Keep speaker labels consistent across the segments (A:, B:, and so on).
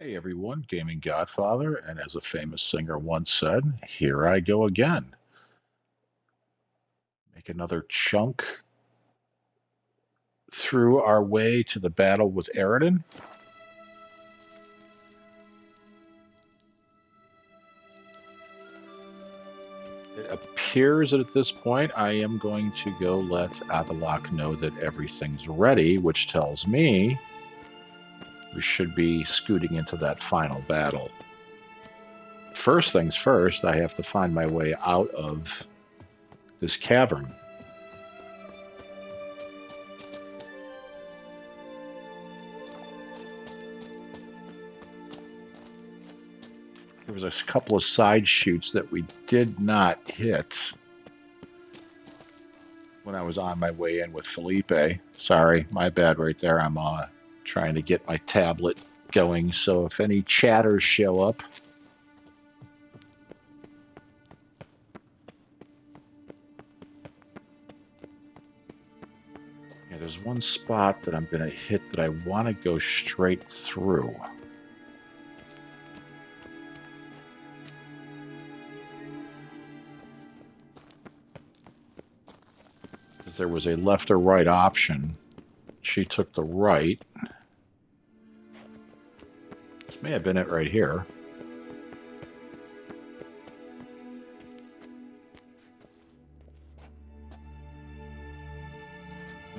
A: Hey everyone, Gaming Godfather, and as a famous singer once said, here I go again. Make another chunk through our way to the battle with Eredin. It appears that at this point I am going to go let Avalok know that everything's ready, which tells me we should be scooting into that final battle. First things first, I have to find my way out of this cavern. There was a couple of side shoots that we did not hit when I was on my way in with Felipe. Sorry, my bad right there. I'm trying to get my tablet going, so if any chatters show up, yeah, there's one spot that I'm going to hit that I want to go straight through. Because there was a left or right option. She took the right. This may have been it right here.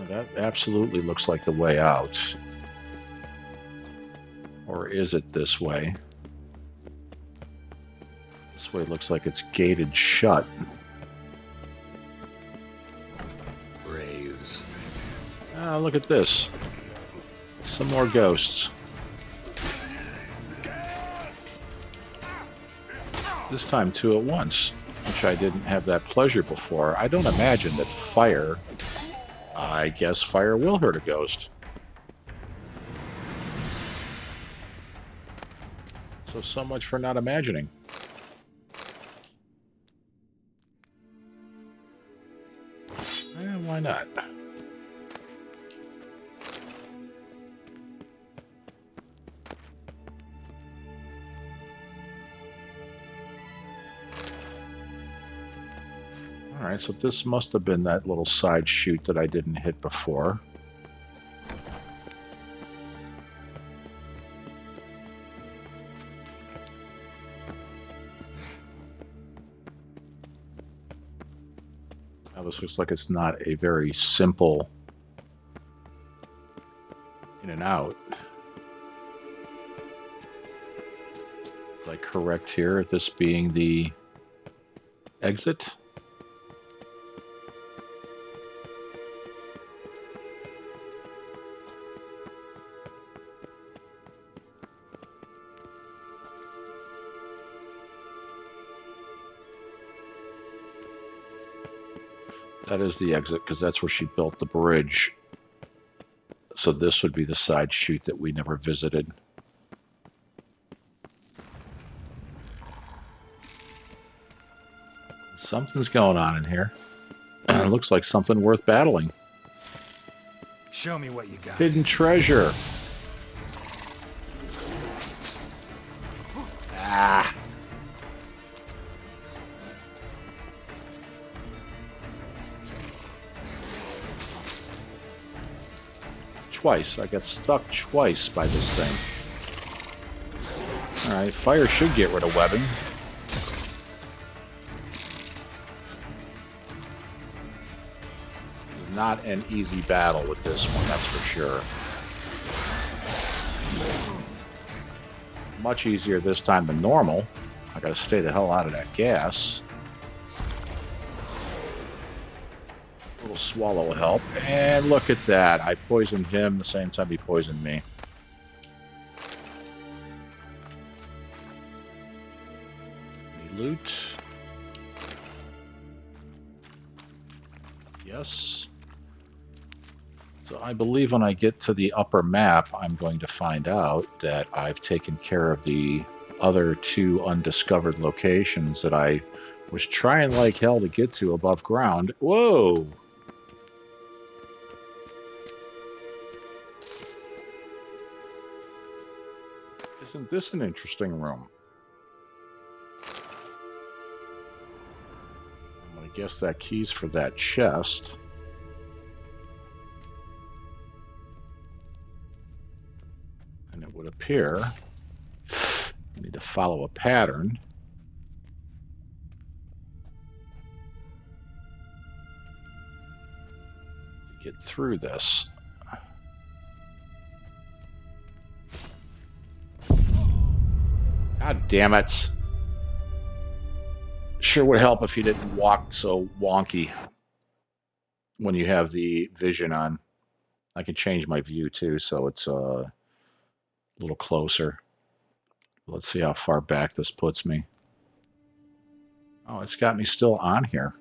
A: That absolutely looks like the way out. Or is it this way? This way looks like it's gated shut.
B: Braves.
A: Ah, look at this. Some more ghosts. This time two at once, which I didn't have that pleasure before. I don't imagine that fire... I guess fire will hurt a ghost. So much for not imagining. Why not? Alright, so this must have been that little side chute that I didn't hit before. Now this looks like it's not a very simple in and out. Is I correct here, this being the exit? That is the exit, because that's where she built the bridge. So this would be the side chute that we never visited. Something's going on in here. It looks like something worth battling.
B: Show me what you got.
A: Hidden treasure. Ah. Twice. I got stuck twice by this thing. Alright, fire should get rid of webbing. Not an easy battle with this one, that's for sure. Much easier this time than normal. I gotta stay the hell out of that gas. A little swallow will help. And look at that. I poisoned him the same time he poisoned me. Any loot? Yes. So I believe when I get to the upper map, I'm going to find out that I've taken care of the other two undiscovered locations that I was trying like hell to get to above ground. Whoa! Isn't this an interesting room? I'm going to guess that key's for that chest. And it would appear I need to follow a pattern. To get through this. God damn it. Sure would help if you didn't walk so wonky when you have the vision on. I can change my view too, so it's a little closer. Let's see how far back this puts me. Oh, it's got me still on here.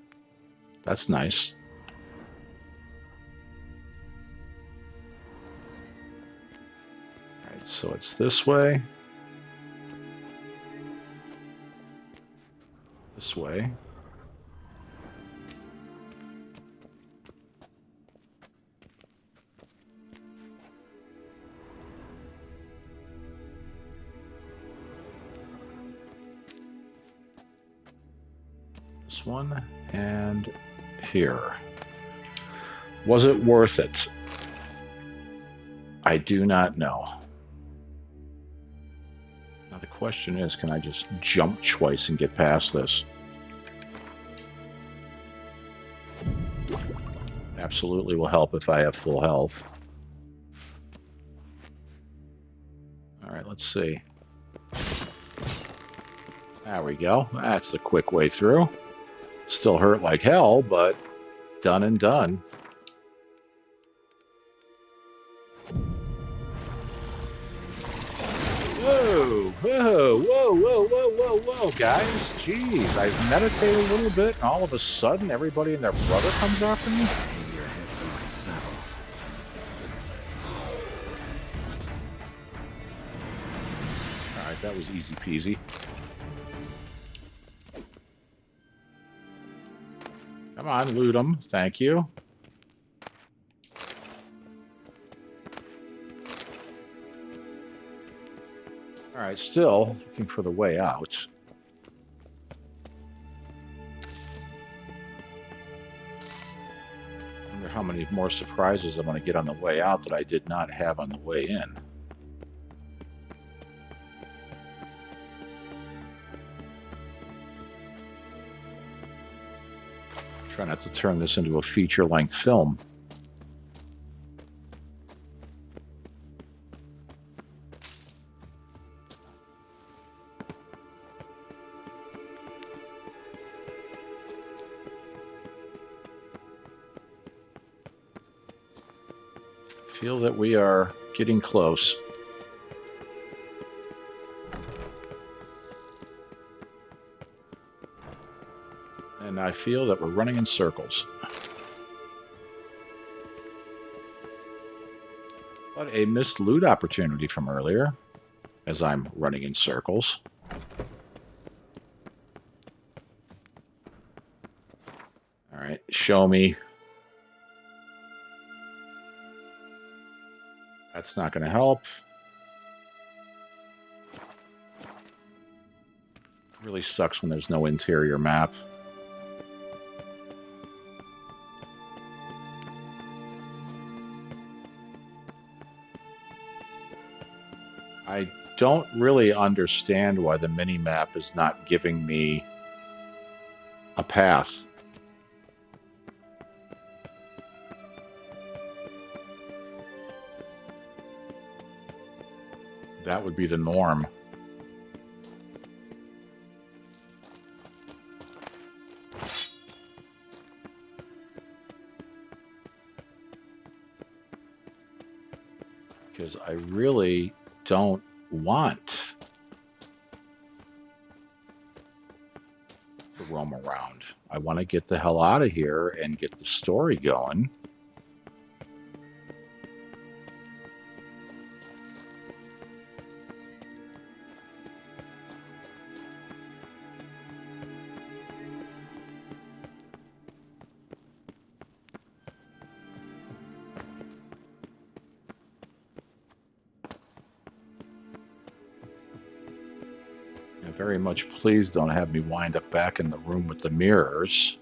A: That's nice. All right, so it's this way. This way. This one and here. Was it worth it? I do not know. Now the question is, can I just jump twice and get past this? Absolutely will help if I have full health. All right, let's see. There we go. That's the quick way through. Still hurt like hell, but done and done. Whoa, whoa, whoa, whoa, whoa, whoa, whoa, guys. Jeez, I've meditated a little bit, and all of a sudden, everybody and their brother comes after me.
B: Hang your head from my saddle.
A: All right, that was easy peasy. Come on, loot them. Thank you. All right, still looking for the way out. I wonder how many more surprises I'm going to get on the way out that I did not have on the way in. Try not to turn this into a feature-length film. Feel that we are getting close. And I feel that we're running in circles. But a missed loot opportunity from earlier, as I'm running in circles. All right, show me. That's not going to help. Really sucks when there's no interior map. I don't really understand why the mini-map is not giving me a path. That would be the norm. Because I really don't want to roam around. I want to get the hell out of here and get the story going. Very much please don't have me wind up back in the room with the mirrors.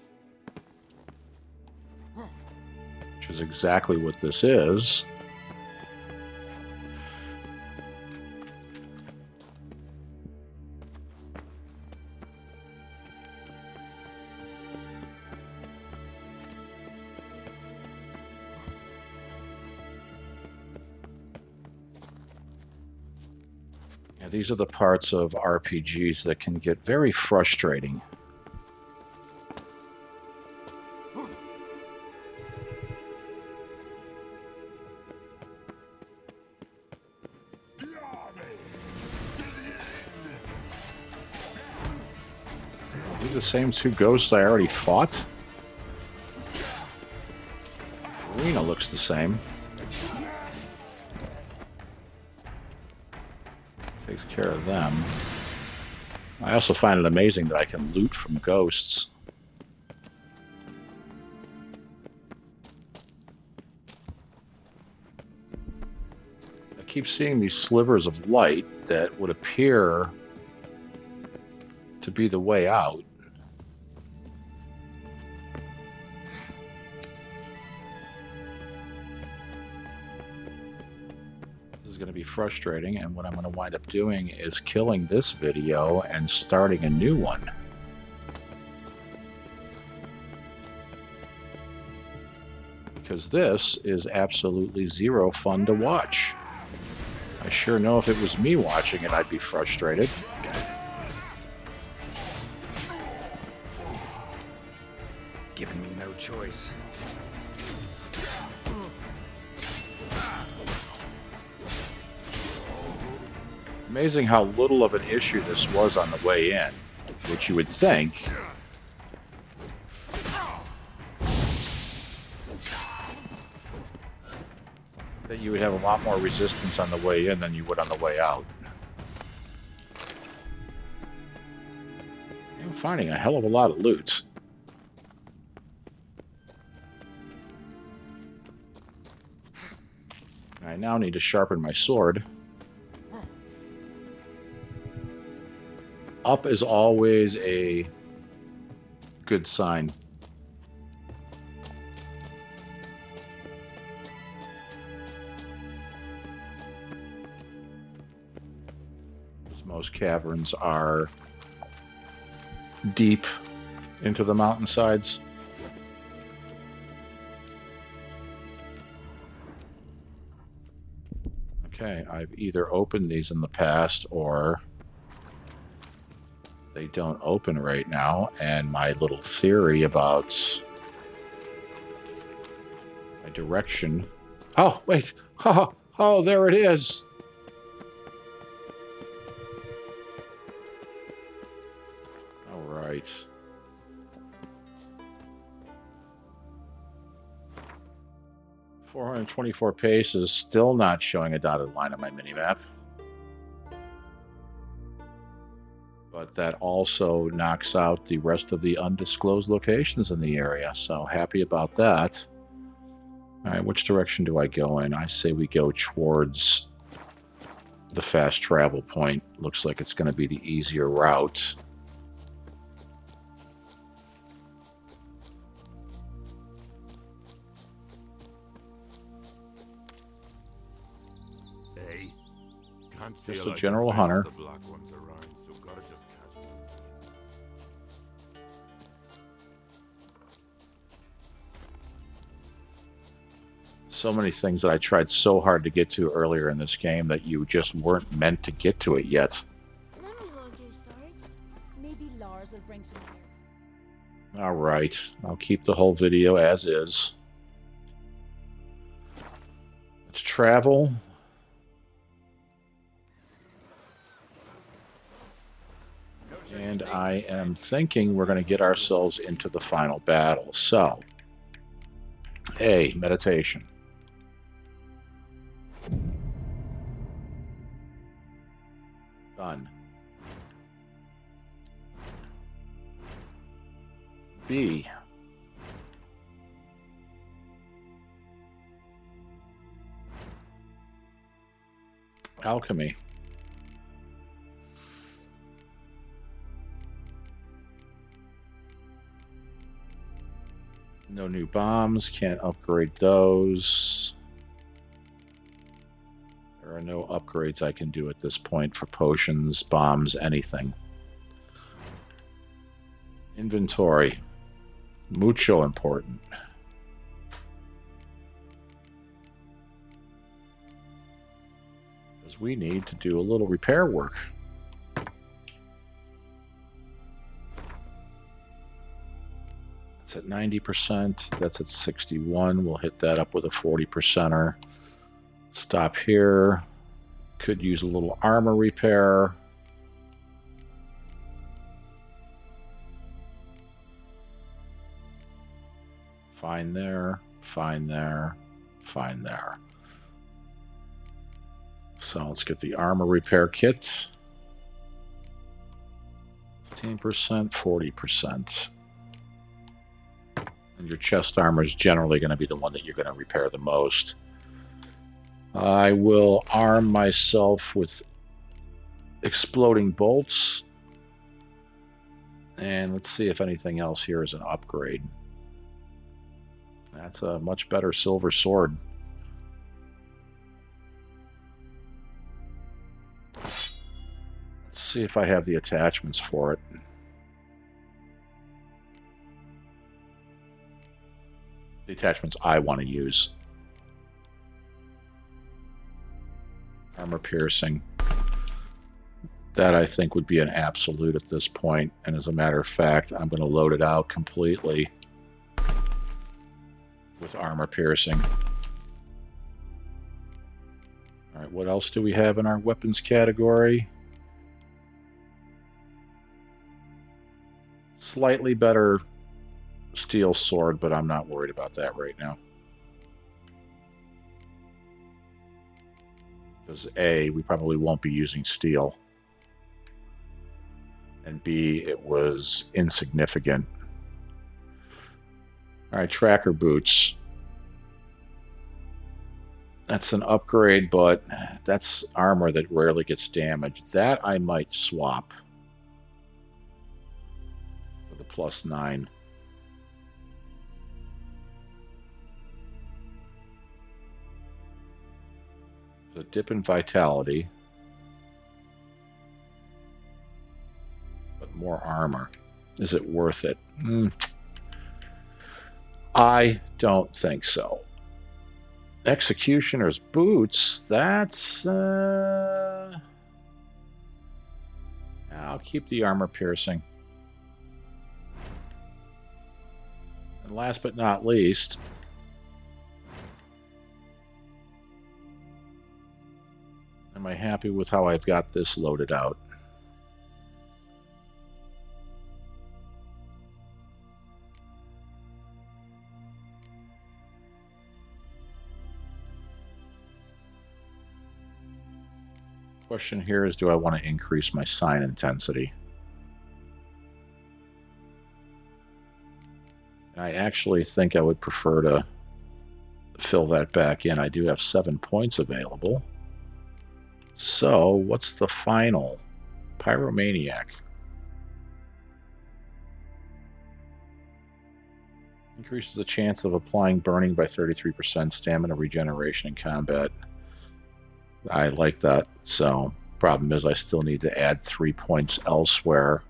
A: Which is exactly what this is. These are the parts of RPGs that can get very frustrating. Are these the same two ghosts I already fought? Arena looks the same. Takes care of them. I also find it amazing that I can loot from ghosts. I keep seeing these slivers of light that would appear to be the way out. Going to be frustrating, and what I'm going to wind up doing is killing this video and starting a new one. Because this is absolutely zero fun to watch. I sure know if it was me watching it, I'd be frustrated.
B: Given me no choice.
A: Amazing how little of an issue this was on the way in, which you would think that you would have a lot more resistance on the way in than you would on the way out. I'm finding a hell of a lot of loot. I now need to sharpen my sword. Up is always a good sign. As most caverns are deep into the mountainsides. Okay, I've either opened these in the past or they don't open right now, and my little theory about my direction... Oh, wait! Oh, there it is! Alright. .424 paces, still not showing a dotted line on my minimap. But that also knocks out the rest of the undisclosed locations in the area, so happy about that. Alright, which direction do I go in? I say we go towards the fast travel point. Looks like it's going to be the easier route.
B: Hey, can't see
A: Just
B: a
A: a
B: lot
A: general
B: of
A: hunter.
B: the black ones around, so gotta just catch them.
A: So many things that I tried so hard to get to earlier in this game that you just weren't meant to get to it yet.
C: Let me hold your sword. Maybe Lars will bring some here.
A: Alright, I'll keep the whole video as is. Let's travel. And I am thinking we're going to get ourselves into the final battle. So, A, meditation. Done. B. Alchemy. No new bombs, can't upgrade those. There are no upgrades I can do at this point for potions, bombs, anything. Inventory. Mucho important. Because we need to do a little repair work. It's at 90%. That's at 61. We'll hit that up with a 40%er. Stop here. Could use a little armor repair. Fine there, fine there, fine there. So let's get the armor repair kit. 15%, 40%. And your chest armor is generally going to be the one that you're going to repair the most. I will arm myself with exploding bolts. And let's see if anything else here is an upgrade. That's a much better silver sword. Let's see if I have the attachments for it. The attachments I want to use. Armor piercing. That I think would be an absolute at this point. And as a matter of fact, I'm going to load it out completely with armor piercing. All right, what else do we have in our weapons category? Slightly better steel sword, but I'm not worried about that right now. Because A, we probably won't be using steel. And B, it was insignificant. All right, tracker boots. That's an upgrade, but that's armor that rarely gets damaged. That I might swap for the +9. The dip in vitality, but more armor. Is it worth it? I don't think so. Executioner's boots, that's... I'll keep the armor piercing. And last but not least, am I happy with how I've got this loaded out? Question here is, do I want to increase my sign intensity? I actually think I would prefer to fill that back in. I do have 7 points available. So, what's the final? Pyromaniac. Increases the chance of applying burning by 33%, stamina regeneration in combat. I like that. So, problem is I still need to add 3 points elsewhere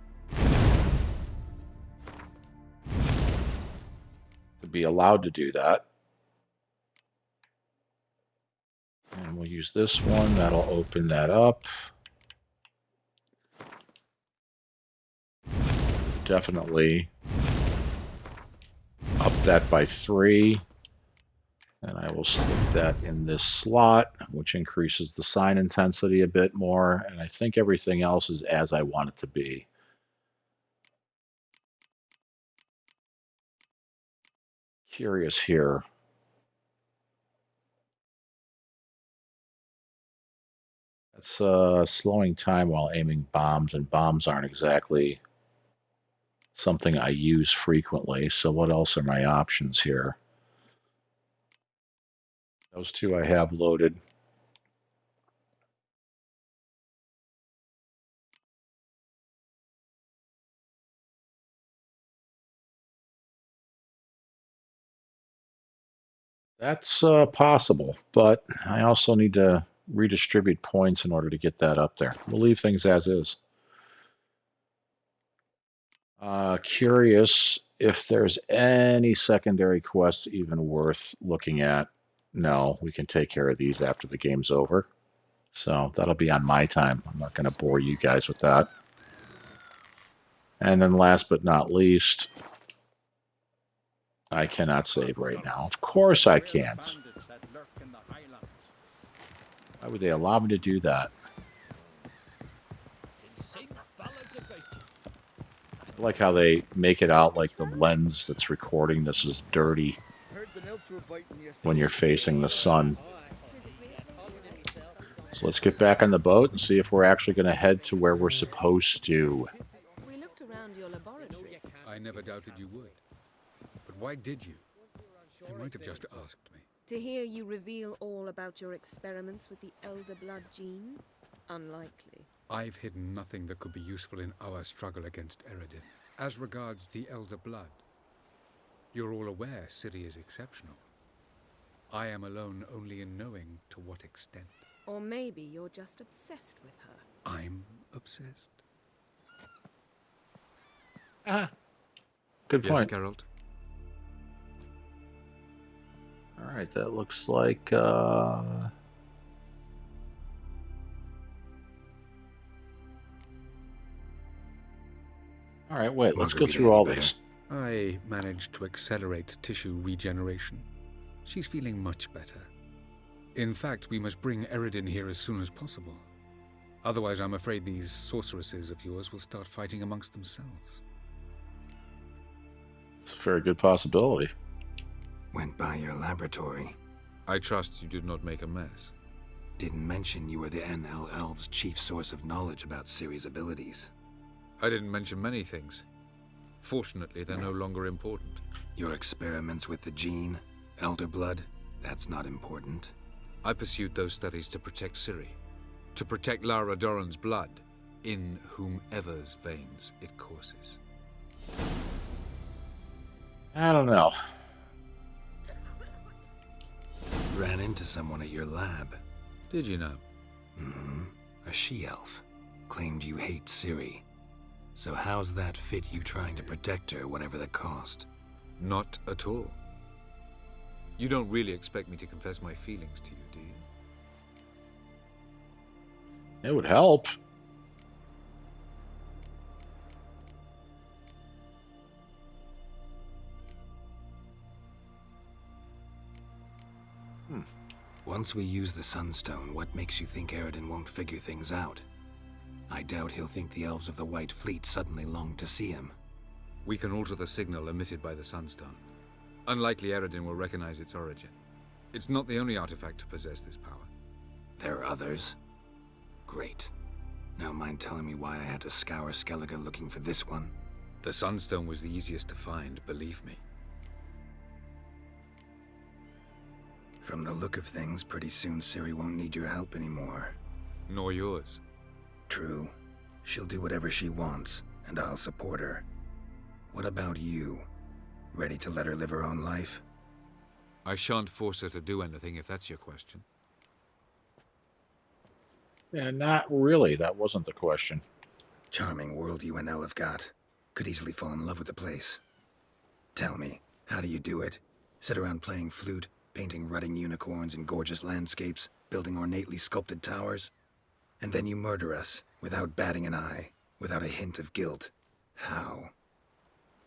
A: to be allowed to do that. And we'll use this one. That'll open that up. Definitely up that by 3. And I will stick that in this slot, which increases the sign intensity a bit more. And I think everything else is as I want it to be. Curious here. That's slowing time while aiming bombs, and bombs aren't exactly something I use frequently. So what else are my options here? Those two I have loaded. That's possible, but I also need to redistribute points in order to get that up there. We'll leave things as is. Curious if there's any secondary quests even worth looking at. No, we can take care of these after the game's over. So that'll be on my time. I'm not going to bore you guys with that. And then last but not least, I cannot save right now. Of course I can't. Why would they allow me to do that? I like how they make it out like the lens that's recording this is dirty when you're facing the sun. So let's get back on the boat and see if we're actually going to head to where we're supposed to.
D: We looked around your laboratory.
B: I never doubted you would. But why did you? You might have just asked me.
D: To hear you reveal all about your experiments with the Elder Blood gene? Unlikely.
B: I've hidden nothing that could be useful in our struggle against Eredin. As regards the Elder Blood, you're all aware Ciri is exceptional. I am alone only in knowing to what extent.
D: Or maybe you're just obsessed with her.
B: I'm obsessed.
A: Good point.
B: Yes, Geralt?
A: All right, that looks like... All right, wait, let's go through all these.
B: I managed to accelerate tissue regeneration. She's feeling much better. In fact, we must bring Eredin here as soon as possible. Otherwise, I'm afraid these sorceresses of yours will start fighting amongst themselves.
A: It's a very good possibility.
E: Went by your laboratory.
B: I trust you did not make a mess.
E: Didn't mention you were the NL Elves' chief source of knowledge about Ciri's abilities.
B: I didn't mention many things. Fortunately, they're no longer important.
E: Your experiments with the gene, Elder Blood, that's not important.
B: I pursued those studies to protect Ciri. To protect Lara Doran's blood, in whomever's veins it courses.
A: I don't know.
E: Ran into someone at your lab.
B: Did you know?
E: Mm-hmm. A she-elf. Claimed you hate Ciri. So how's that fit you trying to protect her, whatever the cost?
B: Not at all. You don't really expect me to confess my feelings to you, do you?
A: It would help.
E: Once we use the Sunstone, what makes you think Eredin won't figure things out? I doubt he'll think the Elves of the White Fleet suddenly long to see him.
B: We can alter the signal emitted by the Sunstone. Unlikely Eredin will recognize its origin. It's not the only artifact to possess this power.
E: There are others? Great. Now mind telling me why I had to scour Skellige looking for this one?
B: The Sunstone was the easiest to find, believe me.
E: From the look of things, pretty soon Ciri won't need your help anymore.
B: Nor yours.
E: True. She'll do whatever she wants, and I'll support her. What about you? Ready to let her live her own life?
B: I shan't force her to do anything, if that's your question.
A: Yeah, not really. That wasn't the question.
E: Charming world you and Elle have got. Could easily fall in love with the place. Tell me, how do you do it? Sit around playing flute, painting rutting unicorns in gorgeous landscapes, building ornately sculpted towers? And then you murder us, without batting an eye, without a hint of guilt. How?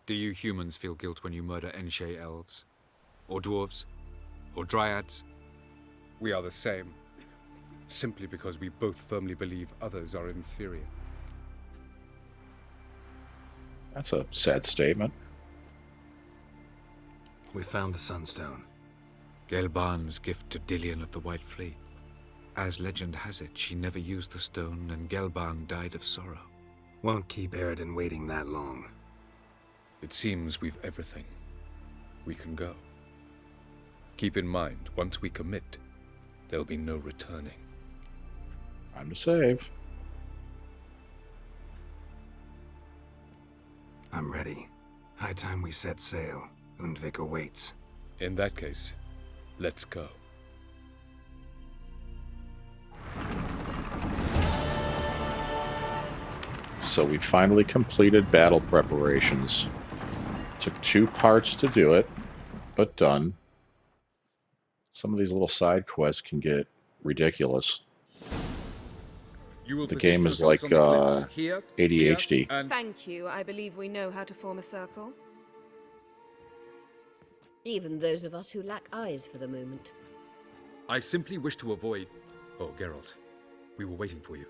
B: Do you humans feel guilt when you murder Enshe elves? Or dwarves? Or dryads? We are the same. Simply because we both firmly believe others are inferior.
A: That's a sad statement.
E: We found the Sunstone.
B: Gelban's gift to Dillion of the White Fleet. As legend has it, she never used the stone, and Gelban died of sorrow.
E: Won't keep Eredin waiting that long.
B: It seems we've everything. We can go. Keep in mind, once we commit, there'll be no returning.
A: Time to save.
E: I'm ready. High time we set sail. Undvik awaits.
B: In that case, Let's go.
A: So we finally completed battle preparations. Took 2 parts to do it, but done. Some of these little side quests can get ridiculous. The game is like ADHD.
D: Thank you. I believe we know how to form a circle.
F: Even those of us who lack eyes for the moment.
B: I simply wish to avoid... Oh, Geralt. We were waiting for you.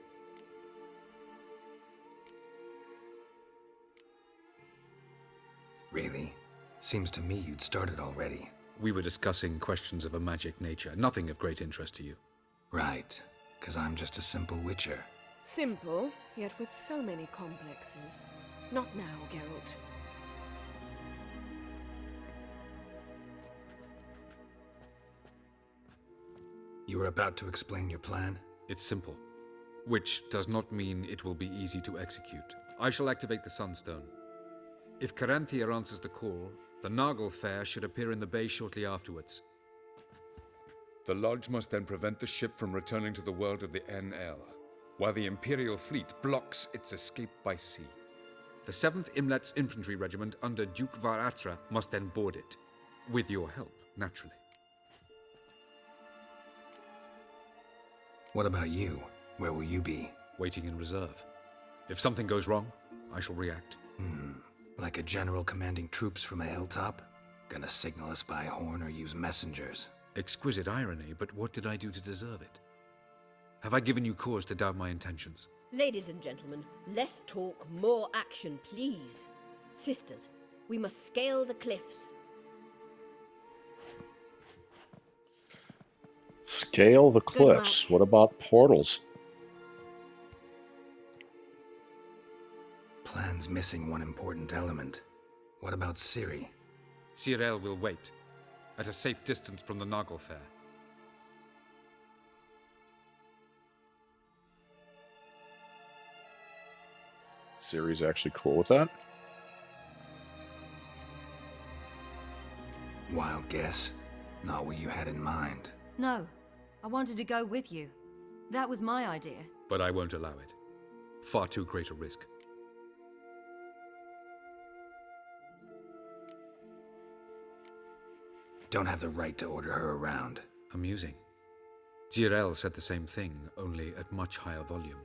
E: Really? Seems to me you'd started already.
B: We were discussing questions of a magic nature, nothing of great interest to you.
E: Right, because I'm just a simple witcher.
D: Simple, yet with so many complexes. Not now, Geralt.
E: You were about to explain your plan?
B: It's simple, which does not mean it will be easy to execute. I shall activate the Sunstone. If Caranthia answers the call, the Naglfar should appear in the bay shortly afterwards. The Lodge must then prevent the ship from returning to the world of the NL, while the Imperial fleet blocks its escape by sea. The 7th Imlet's infantry regiment under Duke Varatra must then board it, with your help, naturally.
E: What about you? Where will you be?
B: Waiting in reserve. If something goes wrong, I shall react.
E: Like a general commanding troops from a hilltop? Gonna signal us by horn or use messengers?
B: Exquisite irony, but what did I do to deserve it? Have I given you cause to doubt my intentions?
F: Ladies and gentlemen, less talk, more action, please. Sisters, we must scale the cliffs.
A: Scale the cliffs. What about portals?
E: Plan's missing one important element. What about Ciri?
B: Cyril will wait, at a safe distance from the Naglfar.
A: Ciri's actually cool with that?
E: Wild guess. Not what you had in mind.
C: No, I wanted to go with you. That was my idea.
B: But I won't allow it. Far too great a risk.
E: Don't have the right to order her around.
B: Amusing. Cyril said the same thing, only at much higher volume.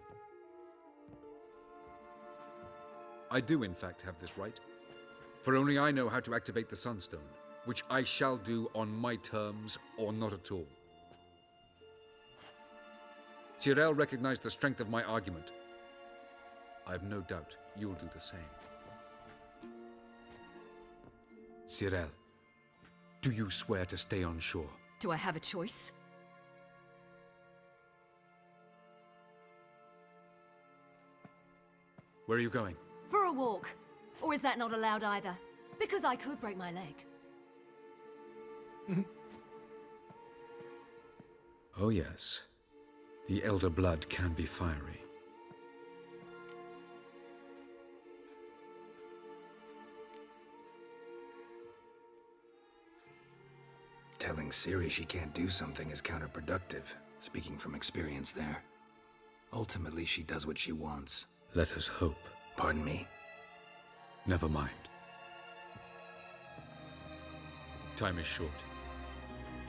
B: I do, in fact, have this right. For only I know how to activate the Sunstone, which I shall do on my terms or not at all. Cyril recognized the strength of my argument. I've no doubt you'll do the same. Cyril, do you swear to stay on shore?
C: Do I have a choice?
B: Where are you going?
C: For a walk. Or is that not allowed either? Because I could break my leg.
B: Oh yes. The elder blood can be fiery.
E: Telling Ciri she can't do something is counterproductive, speaking from experience there. Ultimately, she does what she wants.
B: Let us hope.
E: Pardon me?
B: Never mind. Time is short.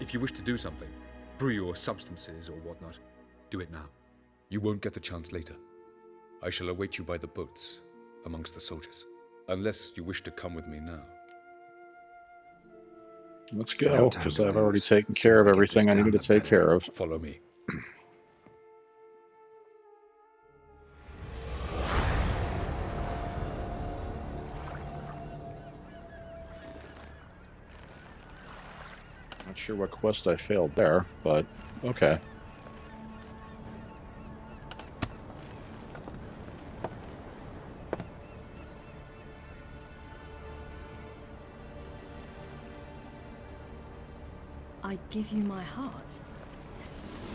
B: If you wish to do something, brew your substances or whatnot, do it now. You won't get the chance later. I shall await you by the boats, amongst the soldiers. Unless you wish to come with me now.
A: Let's go, because I've already taken care of everything I needed to take care of.
B: Follow me.
A: Not sure what quest I failed there, but okay.
C: I give you my heart.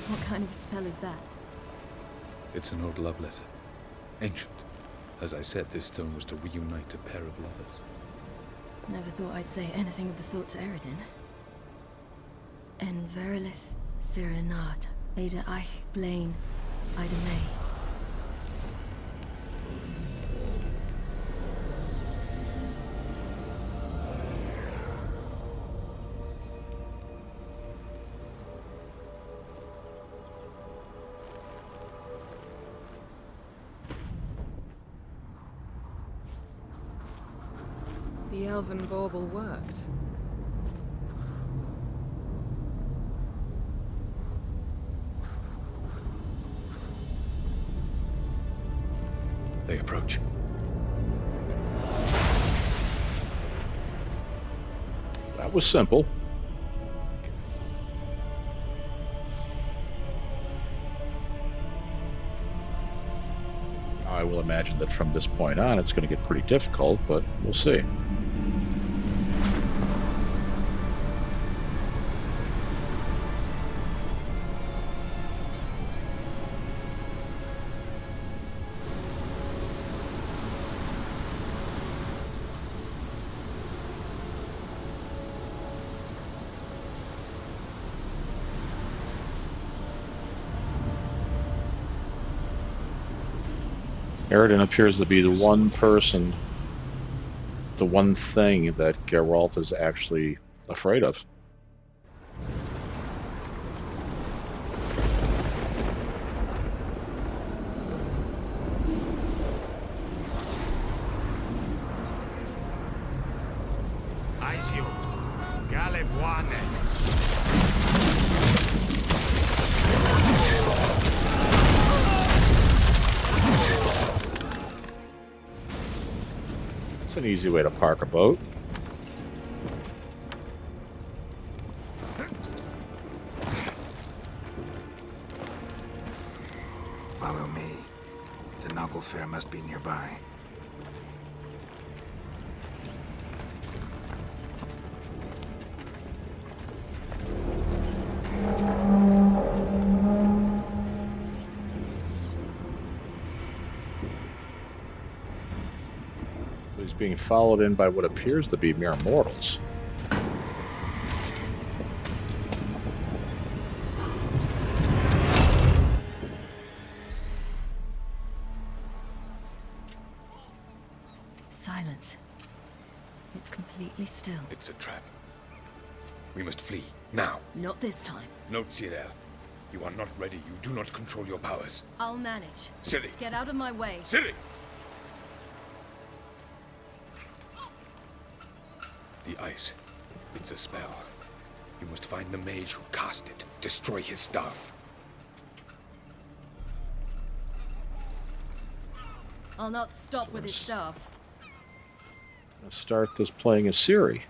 C: What kind of spell is that?
B: It's an old love letter. Ancient. As I said, this stone was to reunite a pair of lovers.
C: Never thought I'd say anything of the sort to Eredin.
G: En verlith serenat, Ada eich blaen, Ida May.
D: The elven bauble worked.
B: They approach.
A: That was simple. I will imagine that from this point on it's going to get pretty difficult, but we'll see. Eredin appears to be the one person, the one thing that Geralt is actually afraid of.
H: Aizio, Galebuane.
A: It's an easy way to park a boat.
E: Follow me. The Nagelfair must be nearby.
A: He's being followed in by what appears to be mere mortals.
G: Silence. It's completely still.
B: It's a trap. We must flee, now.
G: Not this time.
B: Note, Cyril. You are not ready. You do not control your powers.
G: I'll manage.
B: Ciri!
G: Get out of my way.
B: Ciri! The ice. It's a spell. You must find the mage who cast it. Destroy his staff.
G: I'll not stop with his staff.
A: Let's start this playing as Ciri.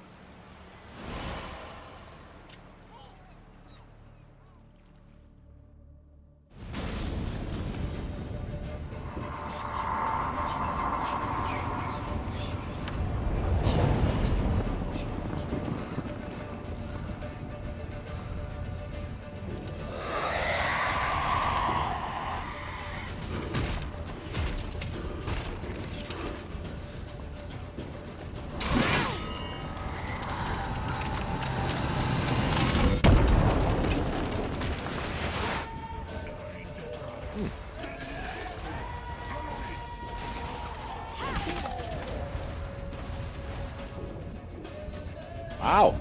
A: Wow.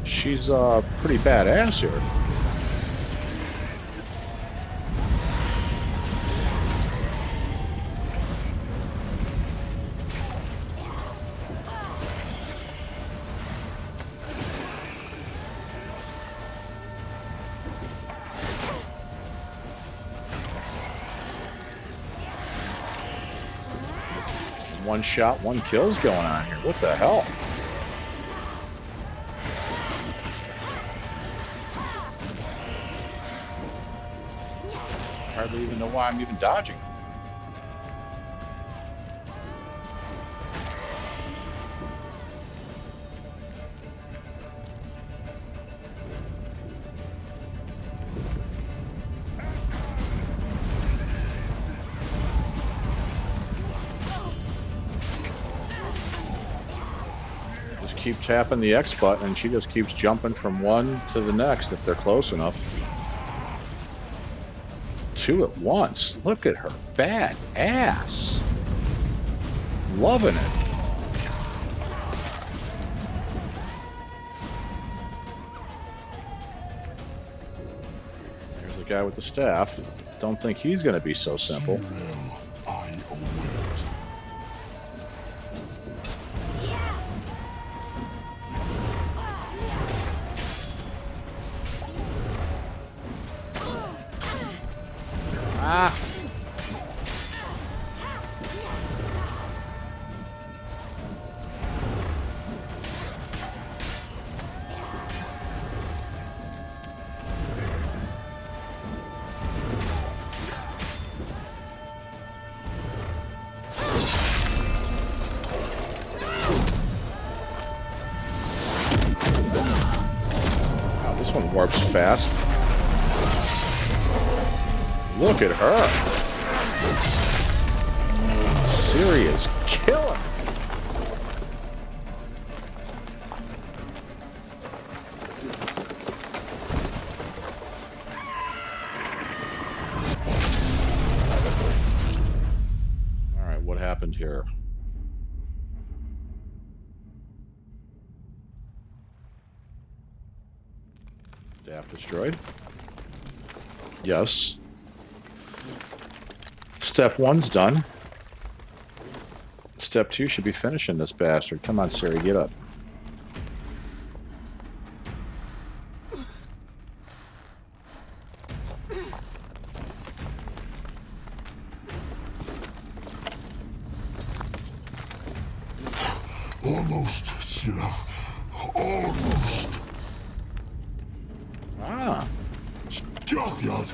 A: She's pretty badass here. One shot, one kill's going on here. What the hell? Hardly even know why I'm even dodging. Just keep tapping the X button and she just keeps jumping from one to the next if they're close enough. 2 at once. Look at her. Bad ass. Loving it. There's the guy with the staff. Don't think he's going to be so simple. Ah! Wow, this one warps fast. Look at her. Ciri is killing. All right, what happened here? Staff destroyed. Yes. Step 1's done. Step 2 should be finishing this bastard. Come on, Ciri, get up.
I: Almost, Sira. Almost.
A: Ah.
I: Gothyard.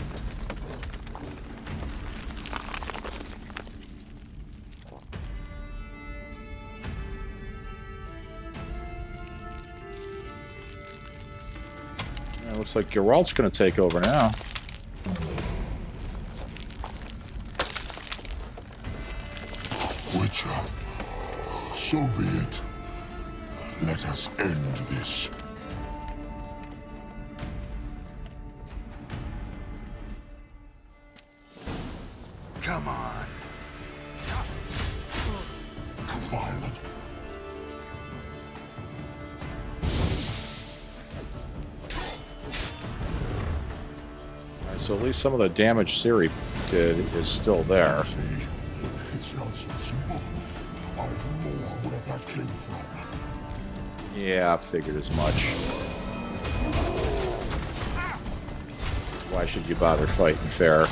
A: Yeah, looks like Geralt's going to take over now.
I: Witcher, so be it. Let us end this. Come on. Violent.
A: All right, so at least some of the damage Ciri did is still there.
I: See, it's not so simple. I know where that came from.
A: Yeah, I figured as much. Why should you bother fighting fair?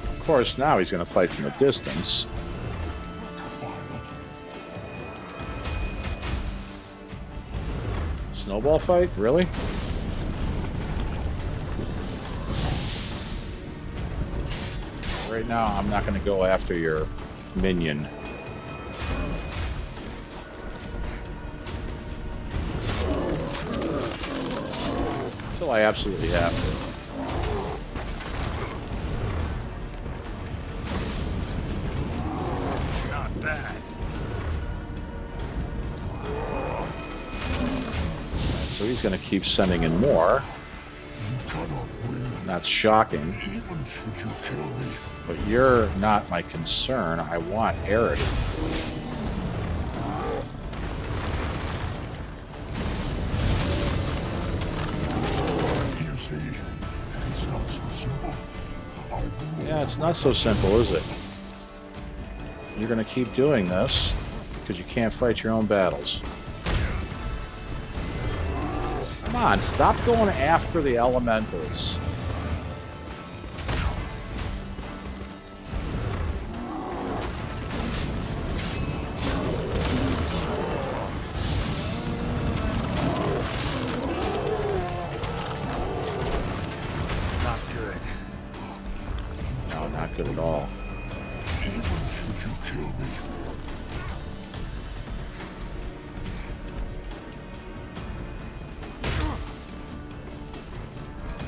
A: Of course, now he's going to fight from a distance. Snowball fight? Really? Right now, I'm not going to go after your minion. Until I absolutely have to.
H: Not bad.
A: So he's going to keep sending in more. That's shocking. But you're not my concern. I want Eredin. Yeah, it's not so simple, is it? You're going to keep doing this because you can't fight your own battles. Come on, stop going after the elementals.
E: Not good.
A: No, not good at all.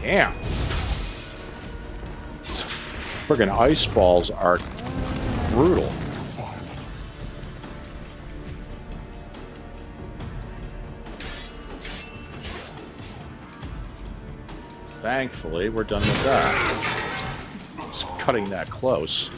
A: Damn. These friggin' ice balls are brutal. Thankfully, we're done with that. Just cutting that close.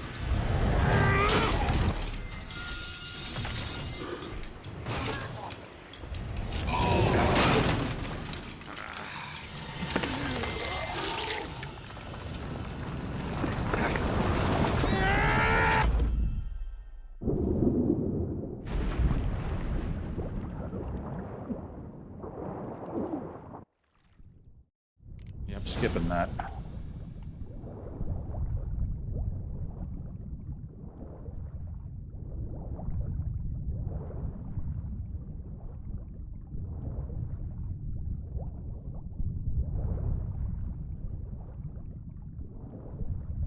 A: Yep, skipping that.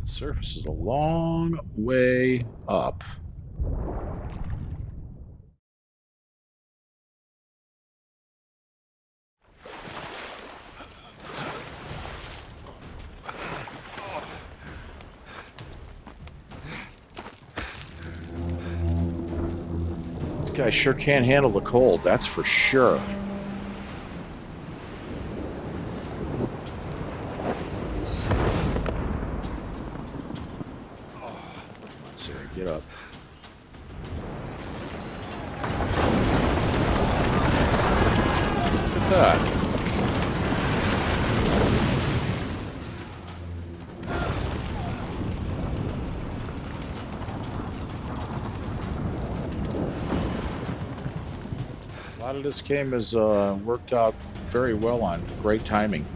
A: The surface is a long way up. This guy sure can't handle the cold, that's for sure. Sarah, get up. Look at that. A lot of this game has worked out very well on great timing.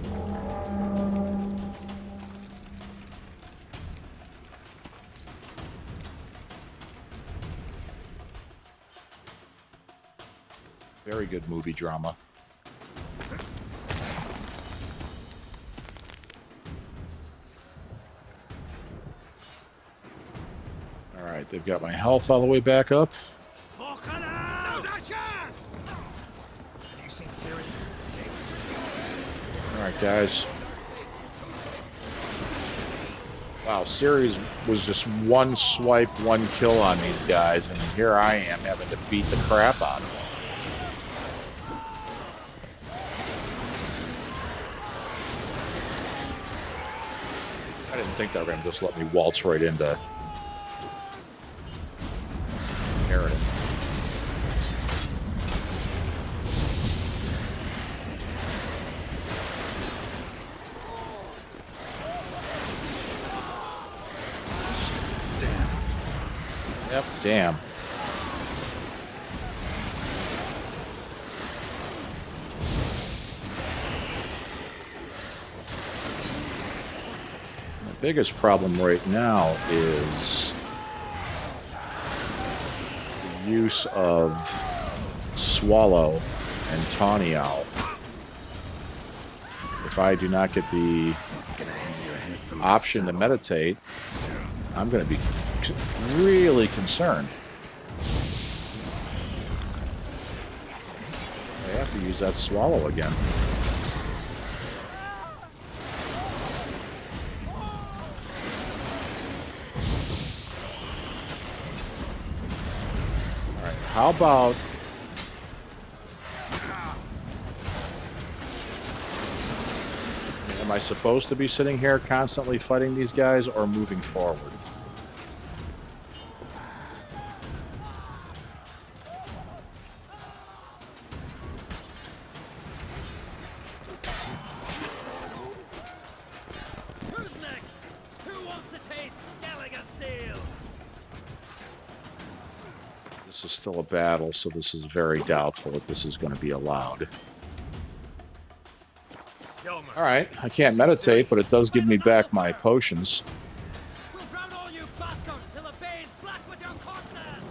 A: Very good movie drama. Alright, they've got my health all the way back up. Alright, guys. Wow, Ceres was just one swipe, one kill on these guys, and here I am having to beat the crap out of them. I didn't think they were going to just let me waltz right into Eredin. Yep, damn. The biggest problem right now is the use of Swallow and Tawny Owl. If I do not get the option to meditate, I'm going to be really concerned. I have to use that Swallow again. Alright, how about am I supposed to be sitting here constantly fighting these guys or moving forward? This is still a battle, so this is very doubtful that this is going to be allowed. Alright, I can't meditate, but it does give me back my potions.
H: We'll drown all you bastards till the bay is black with your corpses!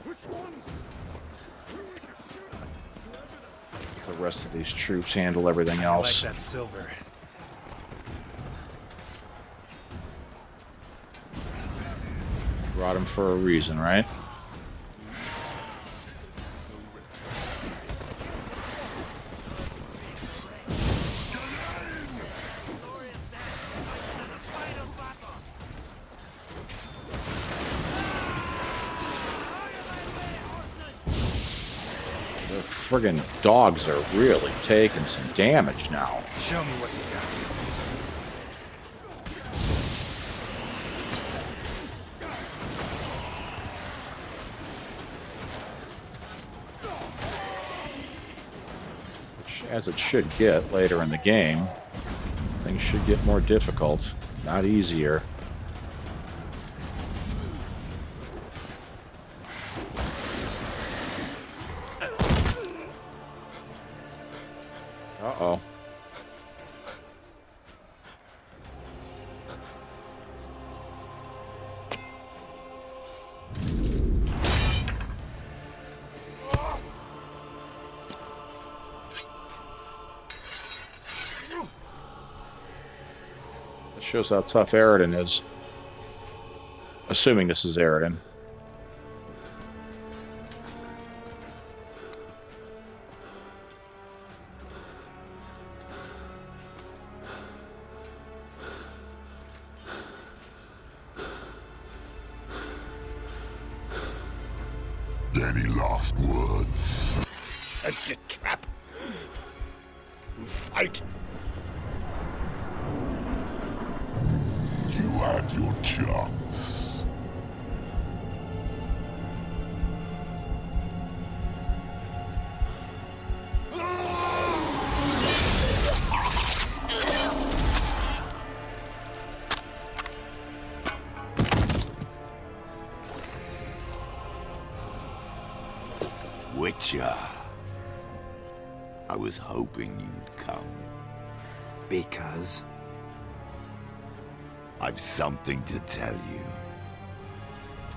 H: Which ones?
A: The rest of these troops handle everything else.
E: I like that silver.
A: Brought him for a reason, right? friggin' dogs are really taking some damage now.
E: Show me what you got.
A: Which, as it should get later in the game, things should get more difficult, not easier. Uh-oh. That shows how tough Eredin is. Assuming this is Eredin.
I: Any last words?
E: Set the trap. Fight.
I: You had your chance.
J: Witcher. I was hoping you'd come.
E: Because?
J: I've something to tell you.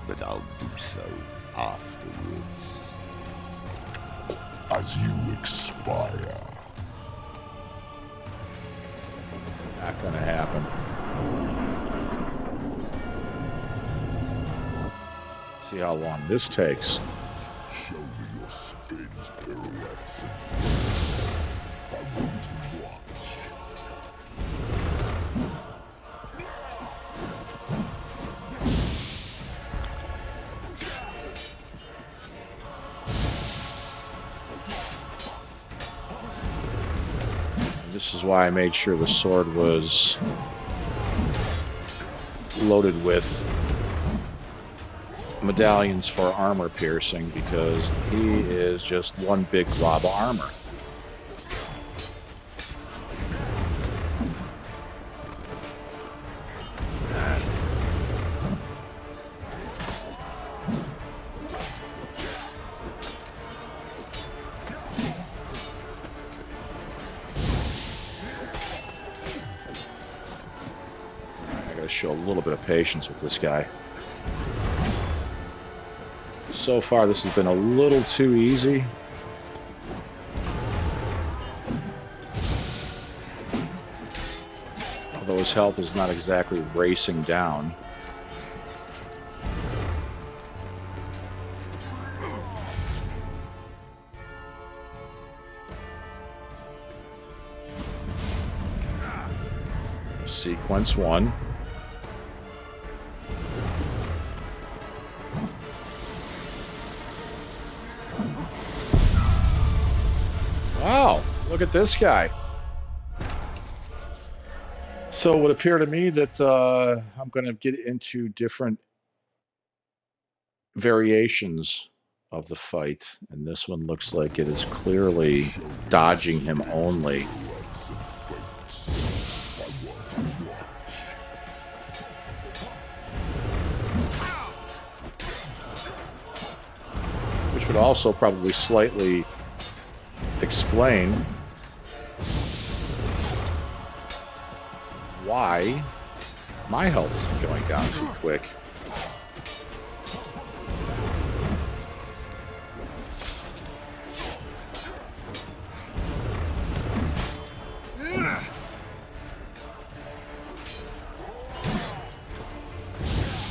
J: But I'll do so afterwards.
I: As you expire.
A: Not gonna happen. See how long this takes.
I: Show me your spins, pirouettes. I want to watch.
A: This is why I made sure the sword was loaded with medallions for armor piercing, because he is just one big glob of armor. I gotta show a little bit of patience with this guy. So far, this has been a little too easy. Although his health is not exactly racing down. Sequence 1. Wow, look at this guy. So it would appear to me that I'm going to get into different variations of the fight. And this one looks like it is clearly dodging him only. Which would also probably slightly explain why my health isn't going down too quick.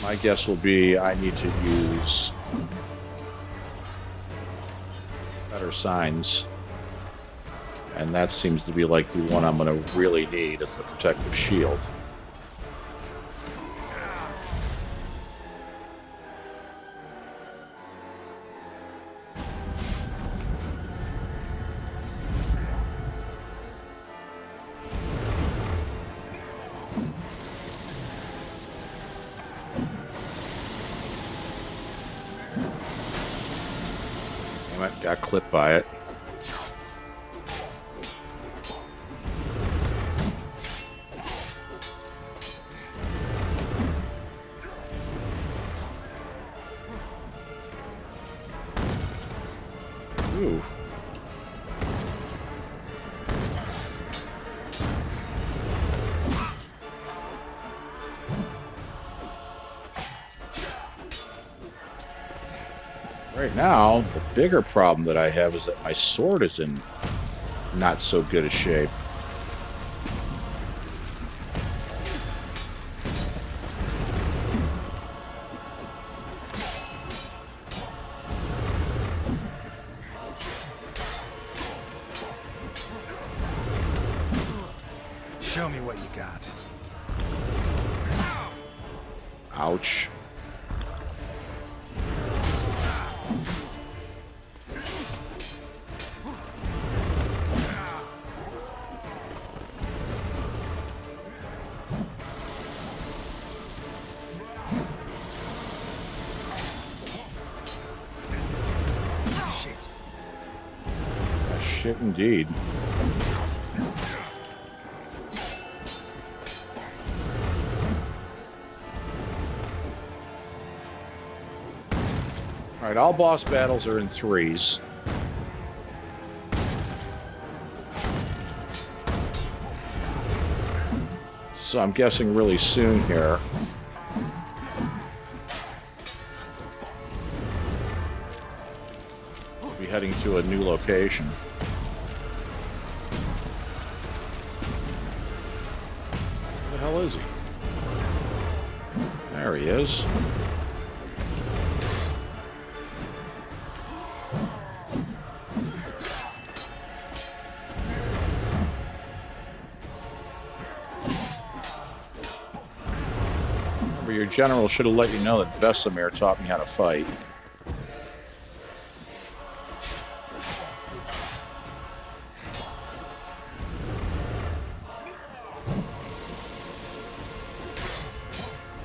A: My guess will be I need to use better signs. And that seems to be like the one I'm going to really need as the protective shield. Got clipped by it. Ooh. Right now, the bigger problem that I have is that my sword is in not so good a shape.
E: Show me what you got.
A: Ouch. Shit indeed. Alright, all boss battles are in 3s. So I'm guessing really soon here. We'll be heading to a new location. Where the hell is he? There he is. Your general should have let you know that Vesemir taught me how to fight.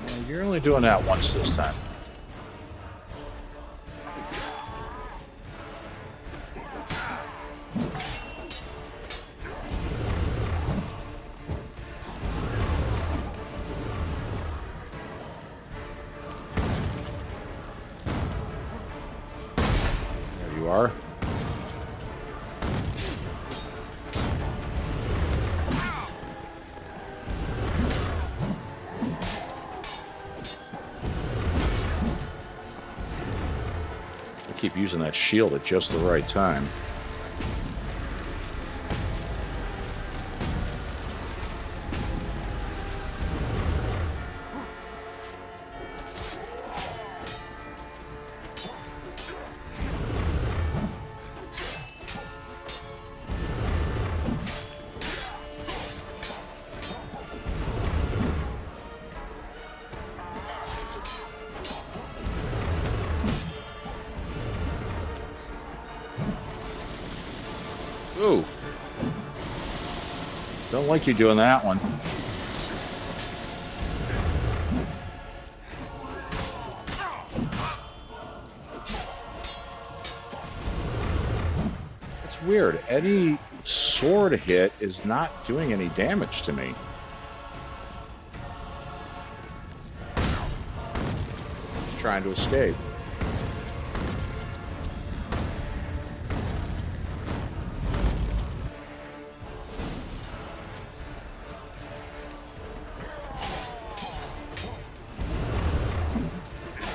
A: Well, you're only doing that once this time. Are. I keep using that shield at just the right time. Ooh. Don't like you doing that one. It's weird. Any sword hit is not doing any damage to me. Just trying to escape.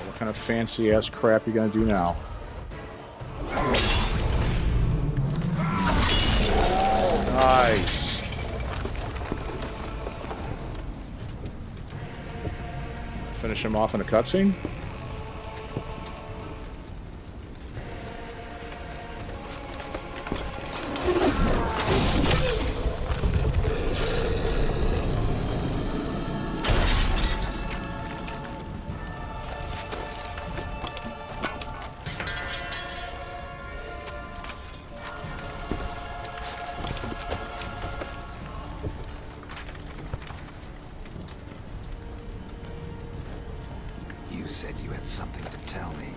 A: What kind of fancy ass crap you gonna do now? Nice. Finish him off in a cutscene?
E: You said you had something to tell me.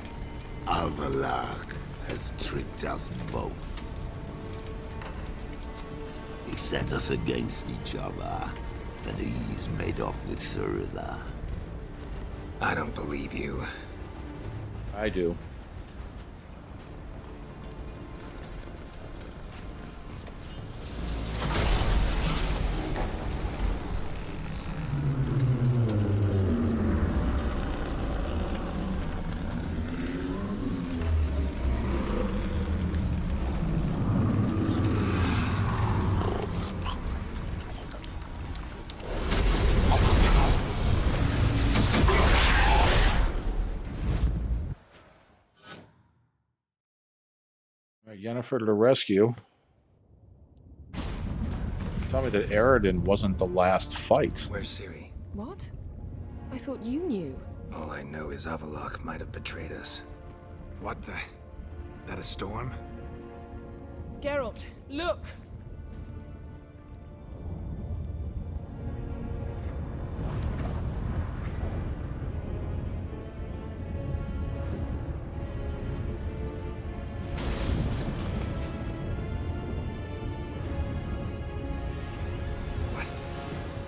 J: Avalok has tricked us both. He set us against each other, and he's made off with Cyrilla.
E: I don't believe you.
A: I do. Yennefer to the rescue. Tell me that Eredin wasn't the last fight.
E: Where's Ciri?
D: What? I thought you knew.
E: All I know is Avalok might have betrayed us. What the? That a storm?
D: Geralt, look!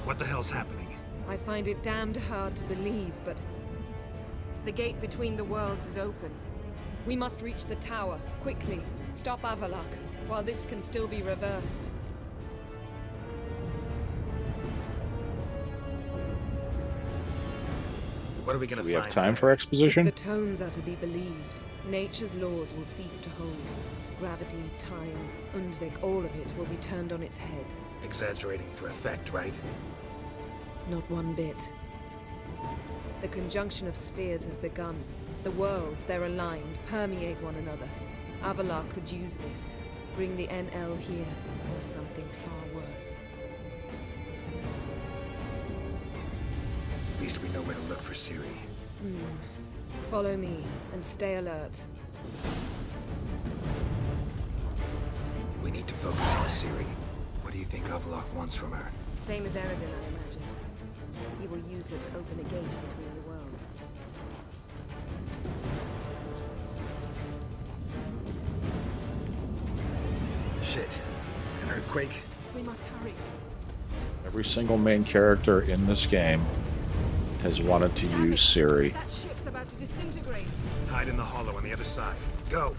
E: What the hell's happening?
D: I find it damned hard to believe, but the gate between the worlds is open. We must reach the tower, quickly. Stop Avalok, while this can still be reversed.
E: What are we gonna
A: Do we
E: find
A: have time
E: there?
A: for exposition?
D: If the tomes are to be believed, nature's laws will cease to hold. Gravity, time, Undvik, all of it will be turned on its head.
E: Exaggerating for effect, right?
D: Not one bit. The conjunction of spheres has begun. The worlds, they're aligned, permeate one another. Avalok could use this. Bring the NL here, or something far worse.
E: At least we know where to look for Ciri.
D: Follow me, and stay alert.
E: We need to focus on Ciri. What do you think Avalok wants from her?
D: Same as Eredin, I imagine. He will use her to open a gate between the worlds.
E: Shit. An earthquake?
D: We must hurry.
A: Every single main character in this game has wanted to use Ciri.
D: That ship's about to disintegrate.
E: Hide in the hollow on the other side. Go!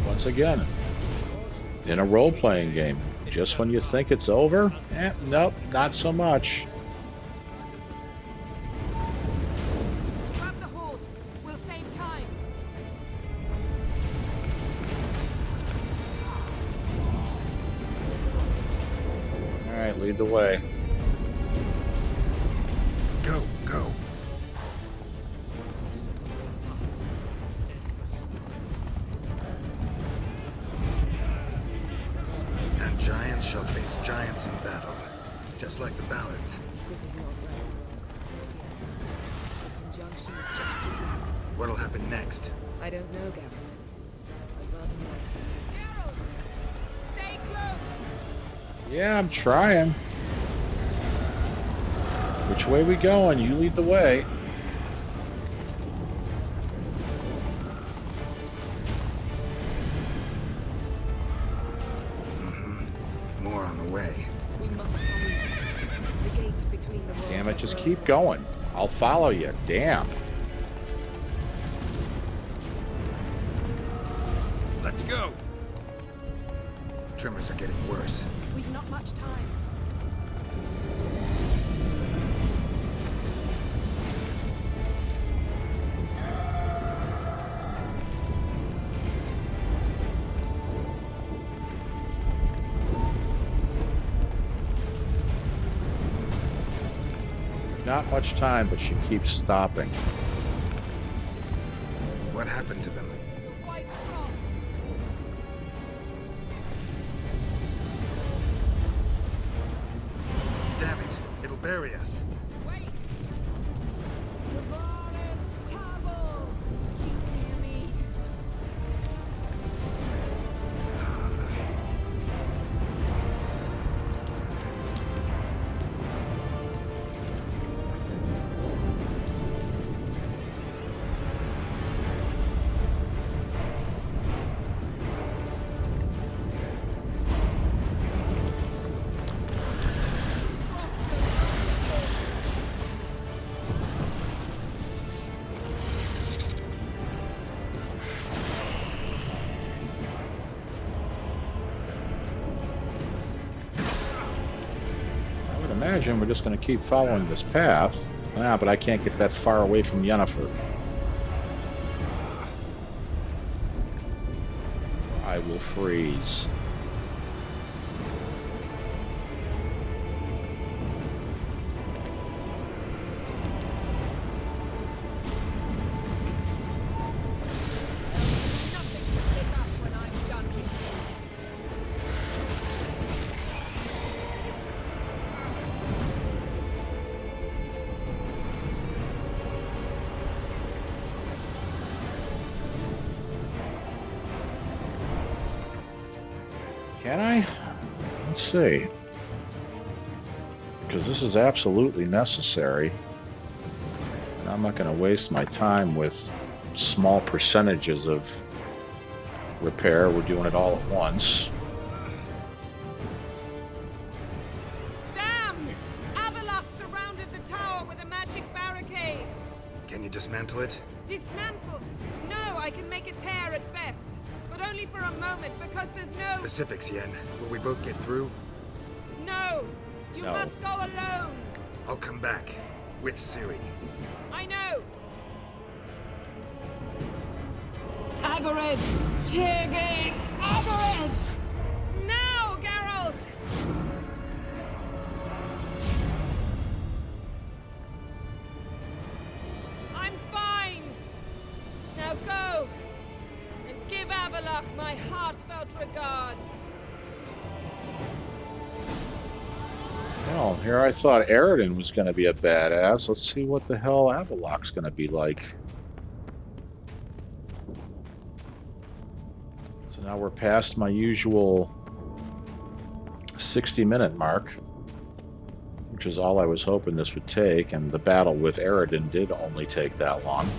A: Once again, in a role-playing game, just when you think it's over, nope, not so much.
D: Grab the horse. We'll save time.
A: All right, lead the way.
E: Go, go. And giants shall face giants in battle. Just like the ballads.
D: This is not Ragnarok. Not yet. The conjunction is just beginning.
E: What'll happen next?
D: I don't know, Geralt. I'd rather not. Geralt! Stay close!
A: Yeah, I'm trying. Which way we going? You lead the way.
E: More on the way.
D: We must hurry. The gates between the worlds.
A: Damn it,
D: are
A: just
D: broken.
A: keep going. I'll follow you. Damn.
E: Let's go! Tremors are getting worse.
D: We've not much time.
A: Not much time, but she keeps stopping.
E: What happened to them?
D: The White Frost.
E: bury us.
D: Wait! Tavares Cavill! Hear me.
A: Imagine we're just going to keep following this path. Ah, but I can't get that far away from Yennefer. I will freeze.
D: Nothing to pick up when I'm done with you.
A: Can I? Let's see. Because this is absolutely necessary. And I'm not going to waste my time with small percentages of repair. We're doing it all at once.
D: Damn! Avalok surrounded the tower with a magic barricade.
E: Can you dismantle it?
D: Dismantle? No, I can make a tear at best. But only for a moment, because there's no...
E: Specifics, Yen. Will we both get through?
D: No! You
A: No.
D: must go alone!
E: I'll come back. With Ciri.
D: I know! Agored! Tiggy! Agored! Now, Geralt! I'm fine! Now go! And give Avalok my heartfelt regards!
A: Well, here I thought Eredin was going to be a badass. Let's see what the hell Avalok's going to be like. So now we're past my usual 60-minute mark, which is all I was hoping this would take, and the battle with Eredin did only take that long.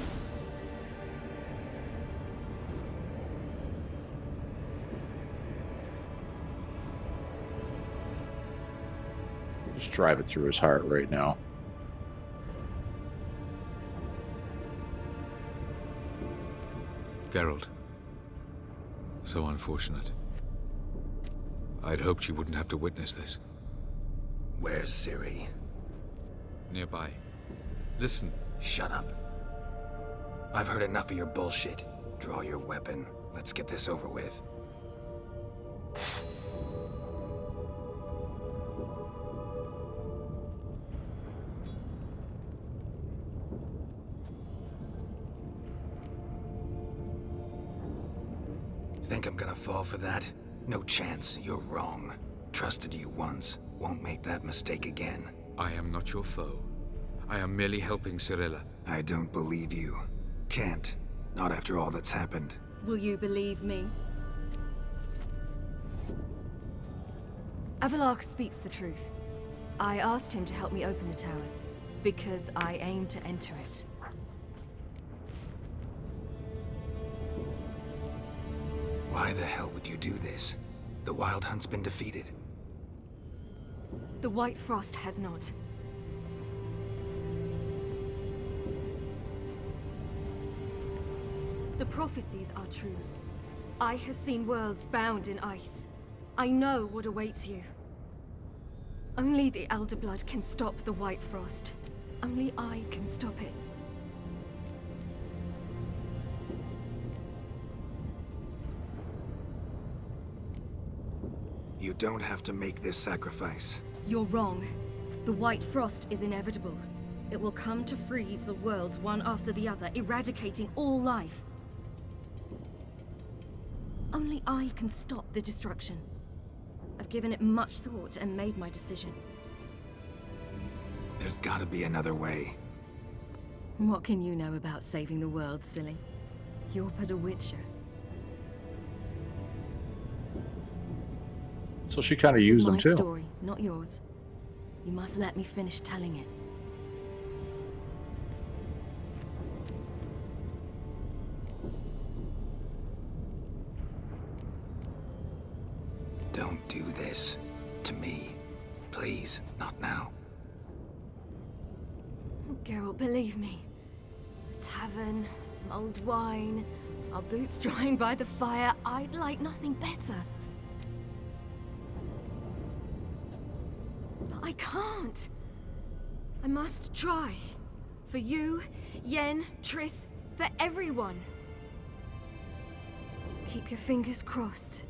A: Just drive it through his heart right now.
B: Geralt. So unfortunate. I'd hoped you wouldn't have to witness this.
E: Where's Ciri?
B: Nearby. Listen.
E: Shut up. I've heard enough of your bullshit. Draw your weapon. Let's get this over with. Think I'm gonna fall for that? No chance. You're wrong. Trusted you once. Won't make that mistake again.
B: I am not your foe. I am merely helping Cirilla.
E: I don't believe you. Can't. Not after all that's happened.
G: Will you believe me? Avalok speaks the truth. I asked him to help me open the tower, because I aim to enter it.
E: Why the hell would you do this? The Wild Hunt's been defeated.
G: The White Frost has not. The prophecies are true. I have seen worlds bound in ice. I know what awaits you. Only the Elder Blood can stop the White Frost. Only I can stop it.
E: You don't have to make this sacrifice.
G: You're wrong. The White Frost is inevitable. It will come to freeze the worlds one after the other, eradicating all life. Only I can stop the destruction. I've given it much thought and made my decision.
E: There's gotta be another way.
G: What can you know about saving the world, silly? You're but a witcher.
A: So she kind of
G: This
A: used
G: is
A: them
G: my
A: too.
G: story, not yours. You must let me finish telling it.
E: Don't do this. To me. Please, not now.
G: Geralt, believe me. A tavern, mulled wine, our boots drying by the fire. I'd like nothing better. But I can't. I must try. For you, Yen, Triss, for everyone. Keep your fingers crossed.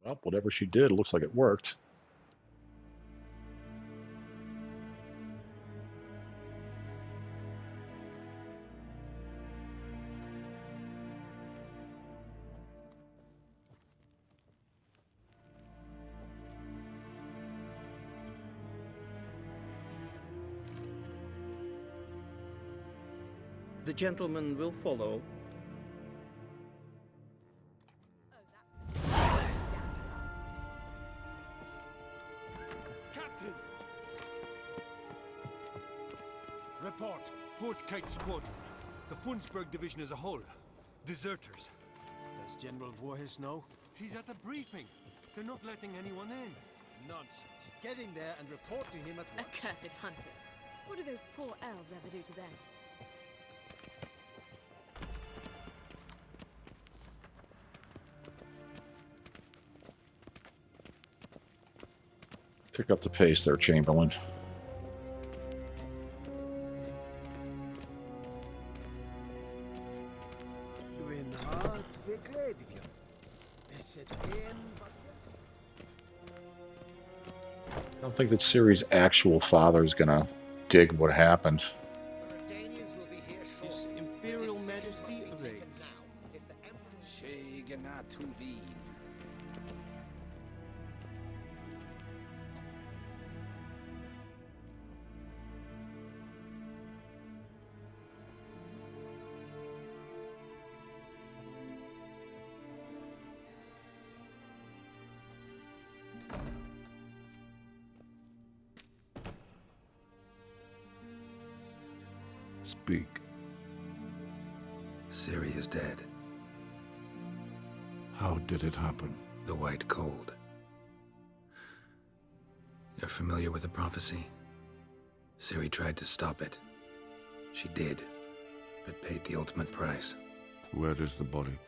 A: Well, whatever she did, it looks like it worked.
K: The gentleman will follow.
L: Captain! Report. 4th Kite Squadron. The Funsberg Division as a whole. Deserters.
M: Does General Voorhis know?
L: He's at a briefing. They're not letting anyone in.
M: Nonsense. Get in there and report to him at once.
C: Accursed hunters. What do those poor elves ever do to them?
A: Pick up the pace there, Chamberlain. I don't think that Ciri's actual father is gonna dig what happened.
K: His Imperial Majesty awaits.
I: Speak.
E: Ciri is dead.
I: How did it happen?
E: The White Cold. You're familiar with the prophecy? Ciri tried to stop it. She did, but paid the ultimate price.
I: Where is the body?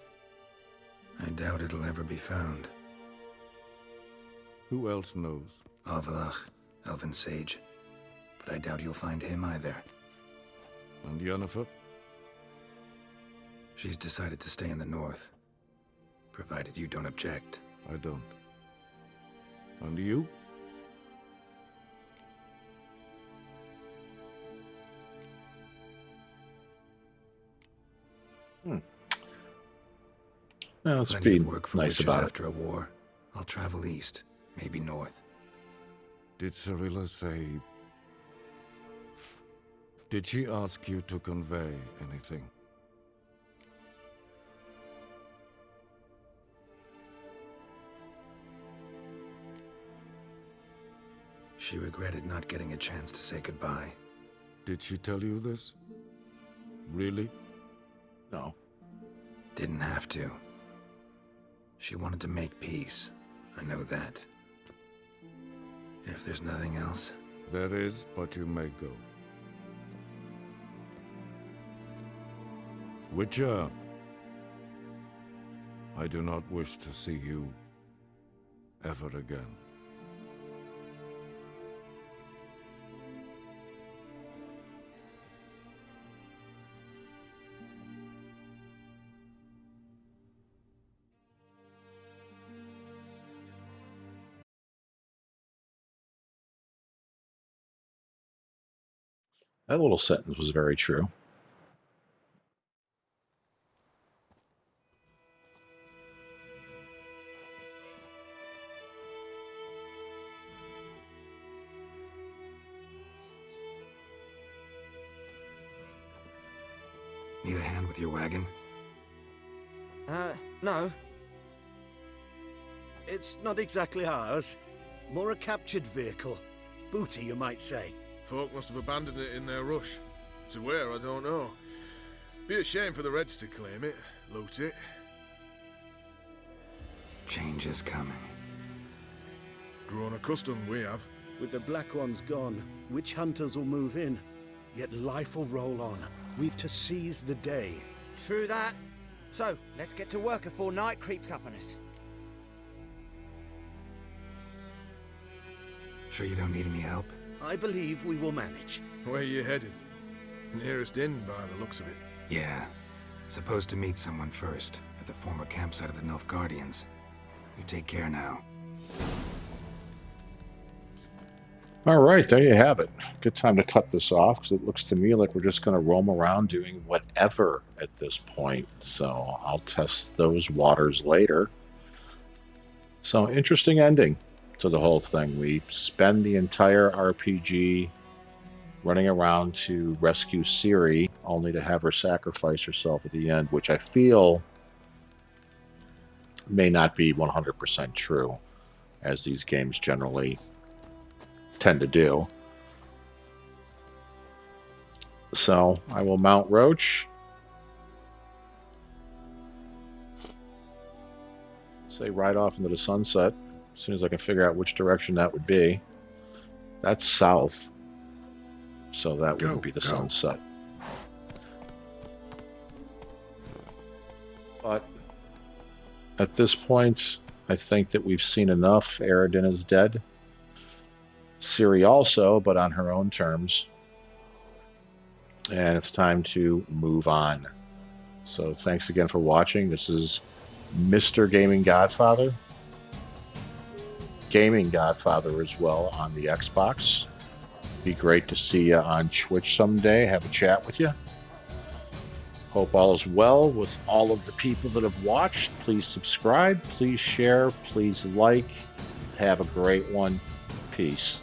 E: I doubt it'll ever be found.
I: Who else knows?
E: Avalach, Elven Sage. But I doubt you'll find him either.
I: And Yennefer?
E: She's decided to stay in the north. Provided you don't object.
I: I don't. And you?
A: Now, let's
E: Plenty
A: be
E: of work for
A: nice
E: witches
A: about it.
E: after a war. I'll travel east, maybe north.
I: Did Cirilla say... Did she ask you to convey anything?
E: She regretted not getting a chance to say goodbye.
I: Did she tell you this? Really?
A: No.
E: Didn't have to. She wanted to make peace. I know that. If there's nothing else...
I: There is, but you may go. Witcher, I do not wish to see you ever again.
A: That little sentence was very true.
E: Need a hand with your wagon?
M: No. It's not exactly ours. More a captured vehicle. Booty, you might say.
N: Folk must have abandoned it in their rush. To where, I don't know. Be a shame for the Reds to claim it, loot it.
E: Change is coming.
N: Grown accustomed, we have.
M: With the Black Ones gone, witch hunters will move in. Yet life will roll on. We've to seize the day.
H: True that. So, let's get to work before night creeps up on us.
E: Sure you don't need any help?
M: I believe we will manage.
N: Where you headed? Nearest inn, by the looks of it.
E: Yeah. Supposed to meet someone first, at the former campsite of the Nilfgaardians. You take care now.
A: All right, there you have it. Good time to cut this off, because it looks to me like we're just going to roam around doing whatever at this point. So I'll test those waters later. So, interesting ending to the whole thing. We spend the entire RPG running around to rescue Ciri, only to have her sacrifice herself at the end, which I feel may not be 100% true, as these games generally tend to do. So I will mount Roach. Say right off into the sunset, as soon as I can figure out which direction that would be. That's south, so that wouldn't be the sunset. But at this point, I think that we've seen enough. Eredin is dead. Ciri also, but on her own terms. And it's time to move on. So thanks again for watching. This is Mr. Gaming Godfather. Gaming Godfather as well on the Xbox. Be great to see you on Twitch someday. Have a chat with you. Hope all is well with all of the people that have watched. Please subscribe. Please share. Please like. Have a great one. Peace.